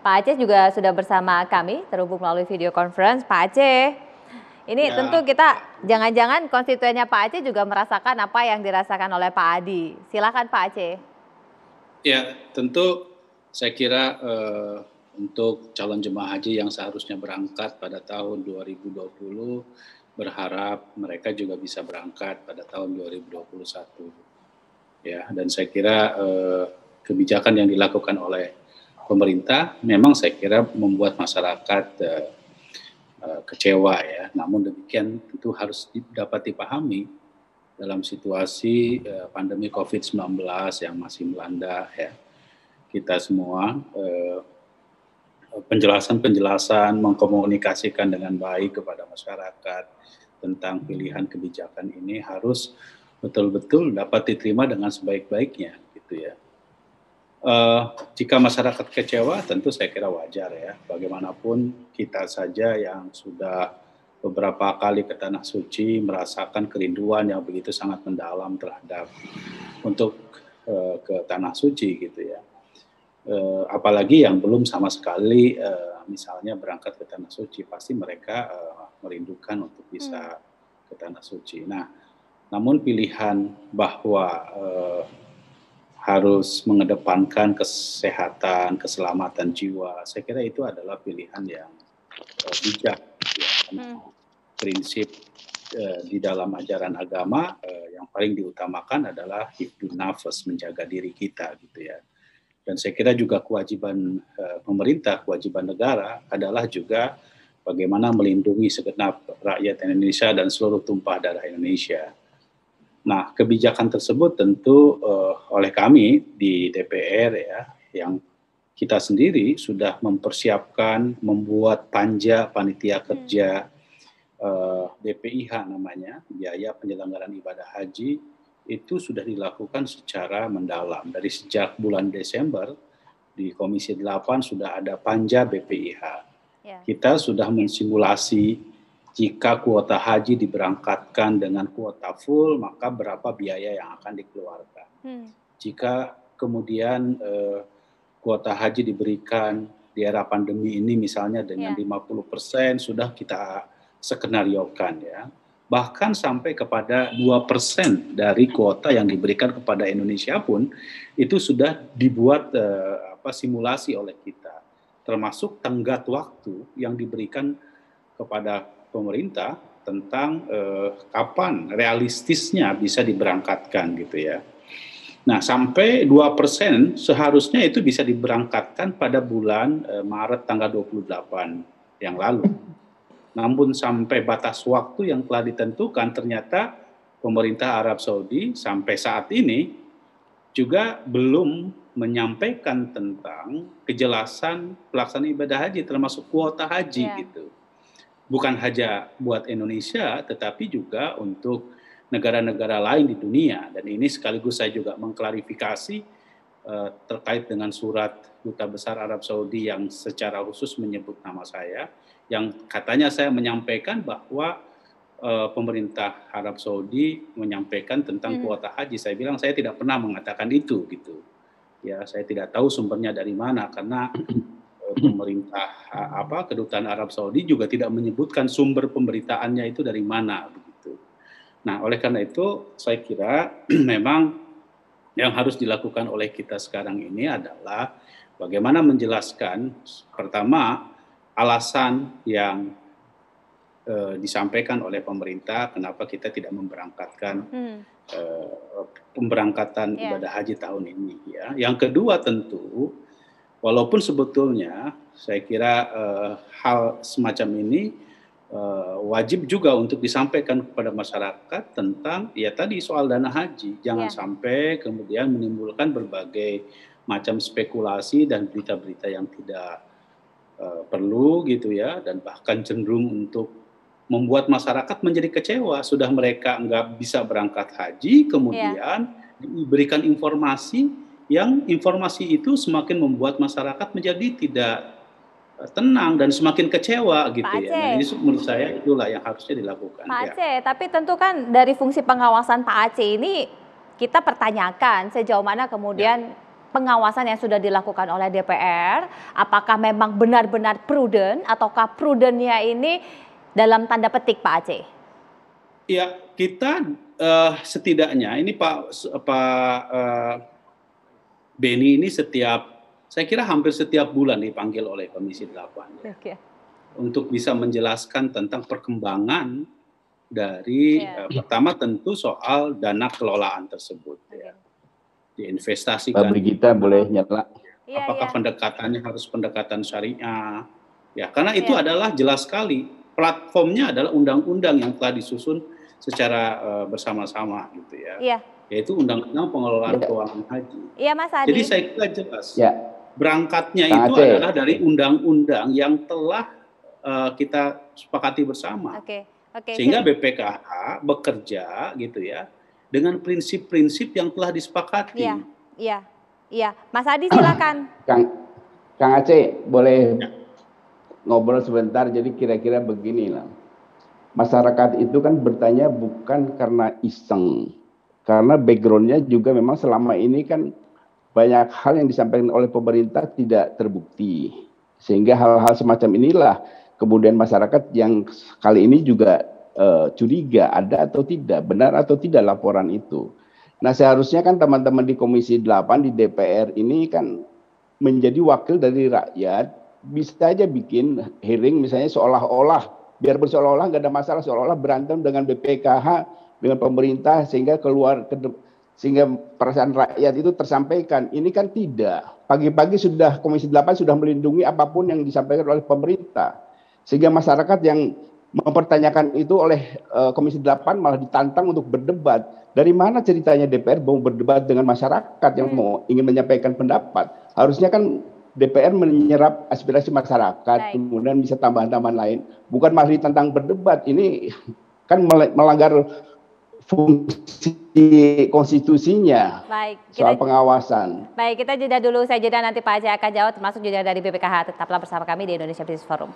Pak Aceh juga sudah bersama kami, terhubung melalui video conference. Pak Aceh, ini tentu Ya, kita jangan-jangan konstituennya Pak Aceh juga merasakan apa yang dirasakan oleh Pak Adi. Silakan Pak Aceh. ya tentu saya kira untuk calon jemaah haji yang seharusnya berangkat pada tahun 2020 berharap mereka juga bisa berangkat pada tahun 2021. Ya, dan saya kira kebijakan yang dilakukan oleh pemerintah memang saya kira membuat masyarakat kecewa ya. Namun demikian tentu harus dapat dipahami dalam situasi pandemi COVID-19 yang masih melanda ya kita semua, penjelasan-penjelasan mengkomunikasikan dengan baik kepada masyarakat tentang pilihan kebijakan ini harus betul-betul dapat diterima dengan sebaik-baiknya gitu ya. Jika masyarakat kecewa tentu saya kira wajar ya, bagaimanapun kita saja yang sudah beberapa kali ke Tanah Suci merasakan kerinduan yang begitu sangat mendalam terhadap untuk ke Tanah Suci gitu ya. Apalagi yang belum sama sekali misalnya berangkat ke Tanah Suci, pasti mereka merindukan untuk bisa ke Tanah Suci. Nah, namun pilihan bahwa harus mengedepankan kesehatan, keselamatan jiwa, saya kira itu adalah pilihan yang bijak. Ya, prinsip di dalam ajaran agama yang paling diutamakan adalah hifdun nafas, menjaga diri kita gitu ya. Dan saya kira juga kewajiban pemerintah, kewajiban negara adalah juga bagaimana melindungi segenap rakyat Indonesia dan seluruh tumpah darah Indonesia. Nah, kebijakan tersebut tentu oleh kami di DPR ya, yang kita sendiri sudah mempersiapkan membuat panja panitia kerja BPIH namanya, biaya penyelenggaraan ibadah haji, itu sudah dilakukan secara mendalam. Dari sejak bulan Desember di Komisi 8 sudah ada panja BPIH. Kita sudah mensimulasi jika kuota haji diberangkatkan dengan kuota full, maka berapa biaya yang akan dikeluarkan. Jika kemudian kuota haji diberikan di era pandemi ini misalnya dengan 50% sudah kita skenariokan ya. Bahkan sampai kepada 2% dari kuota yang diberikan kepada Indonesia pun itu sudah dibuat simulasi oleh kita. Termasuk tenggat waktu yang diberikan kepada pemerintah tentang kapan realistisnya bisa diberangkatkan gitu ya. Nah, sampai 2% seharusnya itu bisa diberangkatkan pada bulan Maret tanggal 28 yang lalu. Namun sampai batas waktu yang telah ditentukan ternyata pemerintah Arab Saudi sampai saat ini juga belum menyampaikan tentang kejelasan pelaksanaan ibadah haji termasuk kuota haji gitu. Bukan hanya buat Indonesia, tetapi juga untuk negara-negara lain di dunia. Dan ini sekaligus saya juga mengklarifikasi terkait dengan surat Duta Besar Arab Saudi yang secara khusus menyebut nama saya, yang katanya saya menyampaikan bahwa pemerintah Arab Saudi menyampaikan tentang kuota haji. Saya bilang saya tidak pernah mengatakan itu gitu. Ya, saya tidak tahu sumbernya dari mana karena pemerintah kedutaan Arab Saudi juga tidak menyebutkan sumber pemberitaannya itu dari mana begitu. Nah, oleh karena itu saya kira memang yang harus dilakukan oleh kita sekarang ini adalah bagaimana menjelaskan pertama alasan yang disampaikan oleh pemerintah kenapa kita tidak memberangkatkan pemberangkatan ibadah haji tahun ini ya. Yang kedua tentu walaupun sebetulnya saya kira hal semacam ini wajib juga untuk disampaikan kepada masyarakat tentang ya tadi soal dana haji. Jangan sampai kemudian menimbulkan berbagai macam spekulasi dan berita-berita yang tidak perlu gitu ya, dan bahkan cenderung untuk membuat masyarakat menjadi kecewa. Sudah mereka nggak bisa berangkat haji, kemudian diberikan informasi yang informasi itu semakin membuat masyarakat menjadi tidak tenang dan semakin kecewa gitu ya. Nah, ini menurut saya itulah yang harusnya dilakukan. Pak Aceh, tapi tentu kan dari fungsi pengawasan Pak Aceh ini kita pertanyakan sejauh mana kemudian pengawasan yang sudah dilakukan oleh DPR, apakah memang benar-benar prudent ataukah prudentnya ini dalam tanda petik Pak Aceh? Ya, kita setidaknya ini Beni ini saya kira hampir setiap bulan dipanggil oleh Komisi 8 ya, Oke. untuk bisa menjelaskan tentang perkembangan dari pertama tentu soal dana kelolaan tersebut ya, diinvestasikan. Pak Brigita boleh nyala. Apakah pendekatannya harus pendekatan syariah? Ya, karena itu adalah jelas sekali platformnya adalah undang-undang yang telah disusun secara bersama-sama gitu ya. Iya. Yaitu Undang-Undang Pengelolaan Keuangan Haji. Iya, Mas Adi. Jadi saya kira jelas. Ya. Berangkatnya Kang itu Aceh adalah dari undang-undang yang telah kita sepakati bersama. Oke. Sehingga BPKH bekerja gitu ya dengan prinsip-prinsip yang telah disepakati. Iya. Mas Adi silakan. Kang Aceh boleh ngobrol sebentar. Jadi kira-kira beginilah. Masyarakat itu kan bertanya bukan karena iseng, karena backgroundnya juga memang selama ini kan banyak hal yang disampaikan oleh pemerintah tidak terbukti, sehingga hal-hal semacam inilah kemudian masyarakat yang kali ini juga curiga ada atau tidak, benar atau tidak laporan itu. Nah, seharusnya kan teman-teman di Komisi 8 di DPR ini kan menjadi wakil dari rakyat, bisa aja bikin hearing misalnya seolah-olah, biar seolah-olah nggak ada masalah, seolah-olah berantem dengan BPKH, dengan pemerintah, sehingga sehingga perasaan rakyat itu tersampaikan. Ini kan tidak. Pagi-pagi sudah Komisi 8 sudah melindungi apapun yang disampaikan oleh pemerintah. Sehingga masyarakat yang mempertanyakan itu oleh Komisi 8 malah ditantang untuk berdebat. Dari mana ceritanya DPR mau berdebat dengan masyarakat yang ingin menyampaikan pendapat? Harusnya kan DPR menyerap aspirasi masyarakat, kemudian bisa tambahan-tambahan lain. Bukan malah ditantang berdebat. Ini kan melanggar fungsi konstitusinya. Soal pengawasan. Baik, kita jeda dulu. Saya jeda, nanti Pak Aceh akan jawab, termasuk jeda dari BPKH. Tetaplah bersama kami di Indonesia Business Forum.